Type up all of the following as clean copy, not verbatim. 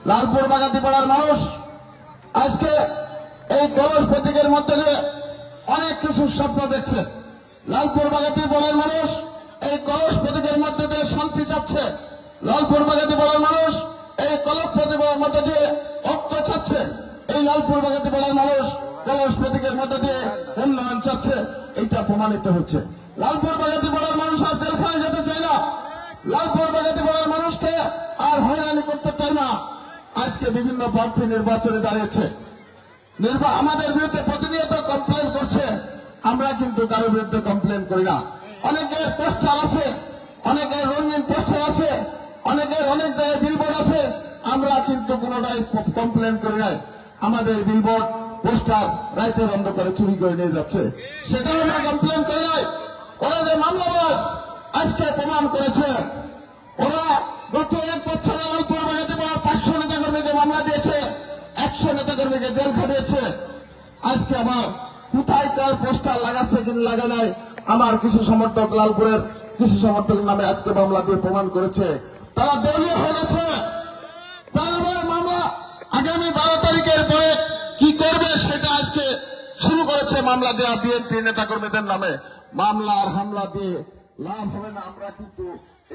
লালপুর বাগাতিপাড়ার মানুষ আজকে এই কলস প্রতীকের মধ্যে দিয়ে অনেক কিছু স্বপ্ন দেখছে। লালপুর বাগাতিপাড়ার মানুষ এই কলস প্রতীকের মধ্যে দিয়ে শান্তি চাচ্ছে। লালপুর বাগাতিপাড়ার মানুষ এই কলস প্রতীকের মধ্যে দিয়ে ঐক্য চাচ্ছে। এই লালপুর বাগাতিপাড়ার মানুষ কলস প্রতীকের মধ্যে দিয়ে উন্নয়ন চাচ্ছে। এইটা প্রমাণিত হচ্ছে। লালপুর বাগাতিপাড়ার মানুষ আর জেলখানায় যেতে চায় না। লালপুর বাগাতিপাড়ার মানুষকে আর হয়রানি করতে চায় না। আজকে বিভিন্ন প্রার্থী নির্বাচনে দাঁড়িয়েছে, আমাদের বিরুদ্ধে প্রতিনিয়ত কমপ্লেন করছে। আমরা কিন্তু কারোর বিরুদ্ধে কমপ্লেন করি না। অনেকের পোস্টার আছে, অনেকের রঙিন পোস্টার আছে, অনেকের অনেক জায়গায় বিলবোর্ড আছে। আমরা কিন্তু কোনোটাই কমপ্লেন করি নাই। আমাদের বিলবোর্ড পোস্টার রাতের অন্ধকারে চুরি করে নিয়ে যাচ্ছে, সেটাও আমরা কমপ্লেন করি নাই। ওরা যে মামলাবাজ আজকে প্রমাণ করেছে। ওরা গত 1 বছরে লালপুর বাগাতিপাড়া 500 নেতাকর্মীকে মামলা দিয়েছে, 100 নেতাকর্মীকে জেল খাটিয়েছে। আজকে আমার কোথায় কার পোস্টার লাগাচ্ছে কিনা লাগা নাই, আমার কিছু সমর্থক লালপুরের কিছু সমর্থক নামে আজকে মামলা দিয়ে প্রমাণ করেছে তারা দলীয় হয়ে গেছে। তারা আবার মামলা আগামী 12 তারিখের পরে কি করবে সেটা আজকে শুরু করেছে মামলা দেওয়া বিএনপি নেতাকর্মীদের নামে। মামলা আর হামলা দিয়ে লাভ হবে না। আমরা কিন্তু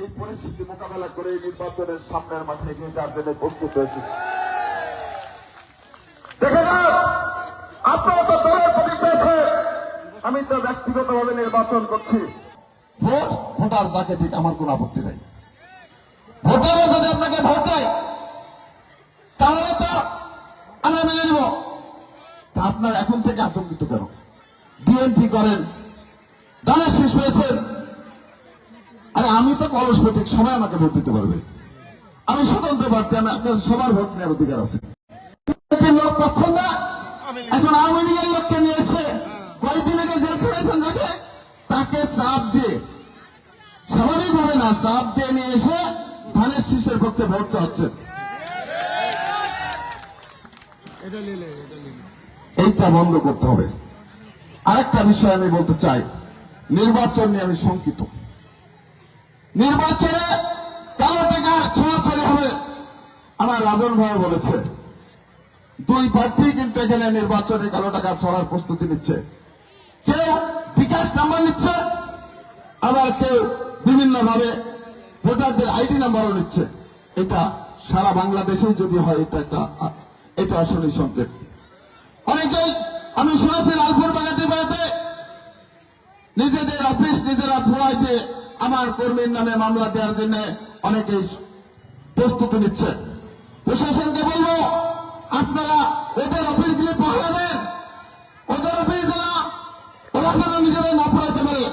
এই পরিস্থিতি মোকাবেলা করে নির্বাচনের সামনের মাঠে এগিয়ে যাওয়ার জন্য প্রস্তুত হয়েছি। দেখে যান, আপনারা তো দলের প্রতীক পেয়েছে, আমি তো ব্যক্তিগতভাবে নির্বাচন করছি। ভোট ভোটার যাকে দিক আমার কোন আপত্তি নেই। ভোটাররা যদি আপনাকে ভোট দেয় তাহলে তো আমরা মেনে নেব। তা আপনার এখন থেকে আতঙ্কিত কেন? বিএনপি করেন, দানের শেষ হয়েছেন। আরে আমি তো কলস প্রতীক, সবাই আমাকে ভোট দিতে পারবে। আমি স্বতন্ত্র প্রার্থী, আমি আপনার সবার ভোট নেওয়ার অধিকার আছে। লোক পাচ্ছেন না, এখন আওয়ামী লীগের লোককে নিয়ে এসে কয়েকদিন আগে জেল খেয়েছেন যাকে, তাকে চাপ দিয়ে, স্বাভাবিকভাবে না, চাপ দিয়ে নিয়ে এসে ধানের শীষের পক্ষে ভোট চাচ্ছেন। এইটা বন্ধ করতে হবে। আরেকটা বিষয় আমি বলতে চাই, নির্বাচন নিয়ে আমি শঙ্কিত। নির্বাচনে কালো টাকার ছোঁয়াছড়ি হবে। আমার রাজন ভাই বলেছে 2 প্রার্থী কিন্তু এখানে নির্বাচনে কালো টাকা ছড়ার প্রস্তুতি নিচ্ছে। কেউ বিকাশ নাম্বার নিচ্ছে, আবার কেউ বিভিন্ন ভাবে ভোটারদের আইডি নাম্বারও নিচ্ছে। এটা সারা বাংলাদেশেই যদি হয় এটা আসলে সংকেত। অনেকেই আমি শুনেছি লালপুর বাগাতিপাড়াতে নিজেদের অফিস নিজেরা ভুয়ায় দিয়ে আমার কর্মীর নামে মামলা দেওয়ার জন্য অনেকেই প্রস্তুতি নিচ্ছে। প্রশাসনকে বলবো, আপনারা ওদের অফিসগুলি পাহারা দেন, ওদের অফিস ওরা যেন নিজেরা না পড়াইতে পারে।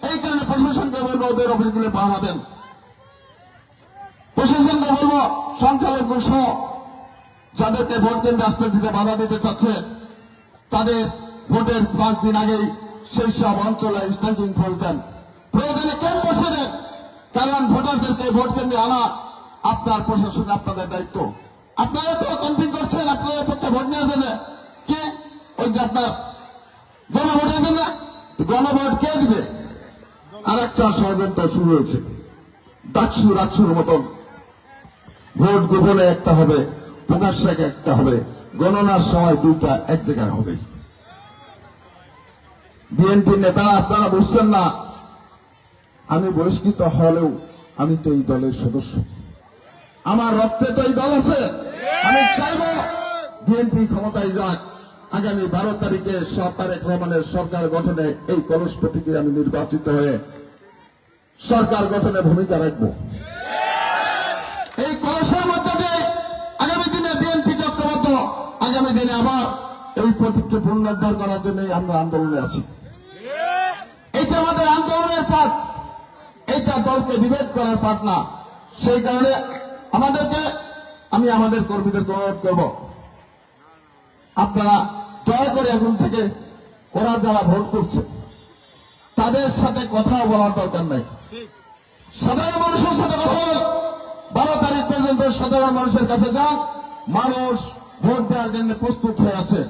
এই কারণে প্রশাসনকে বলবো ওদের অফিসগুলি পাহারা দেন। প্রশাসনকে বলবো সংখ্যালঘু সহ যাদেরকে ভোট কেন্দ্রে আসতে দিতে বাধা দিতে চাচ্ছে তাদের ভোটের 5 দিন আগেই সেই সব অঞ্চলে স্ট্যান্ডিং ফোর্স দেন, প্রয়োজনে ক্যাম্প বসে দেন। কারণ ভোটারদেরকে ভোট কেন্দ্রে আনা আপনার প্রশাসন, আপনাদের দায়িত্ব। আপনারা তো ক্যাম্পিং করছেন, আপনাদের পক্ষে ভোট নেওয়ার জন্য কে? ওই যে আপনার গণভোটের জন্য, গণভোট কে দিবে? আর একটা ষড়যন্ত্র শুরু হয়েছে, রাকসুর মতন ভোট গোপনে একটা হবে, প্রকাশ্যে একটা হবে, গণনার সময় 2টা এক জায়গায় হবে। বিএনপি নেতারা আপনারা বুঝছেন না, আমি বহিষ্কৃত হলেও আমি তো এই দলের সদস্য, আমার রক্তে তো এই দল আছে। আমি চাইব বিএনপি ক্ষমতায় যাক, আগামী 12 তারিখে তারেক রহমানের সরকার গঠনে এই কলস প্রতীকে আমি নির্বাচিত হয়ে সরকার গঠনে ভূমিকা রাখব। এই কলসের মধ্যে দিয়ে আগামী দিনে বিএনপি ঐক্যবদ্ধ, আগামী দিনে আবার এই প্রতীককে পুনরুদ্ধার করার জন্য আমরা আন্দোলনে আছি। এটা আমাদের আন্দোলনের পথ, এটা দলকে বিভেদ করার পথ না। সেই কারণে আমি আমাদের কর্মীদেরকে অনুরোধ করব, আপনারা দয়া করে এখন থেকে ওরা যারা ভোট করছে তাদের সাথে কথা বলার দরকার নাই। সাধারণ মানুষের সাথে কথা বল, 12 তারিখ পর্যন্ত সাধারণ মানুষের কাছে যান। মানুষ ভোট দেওয়ার জন্য প্রস্তুত হয়ে আছে।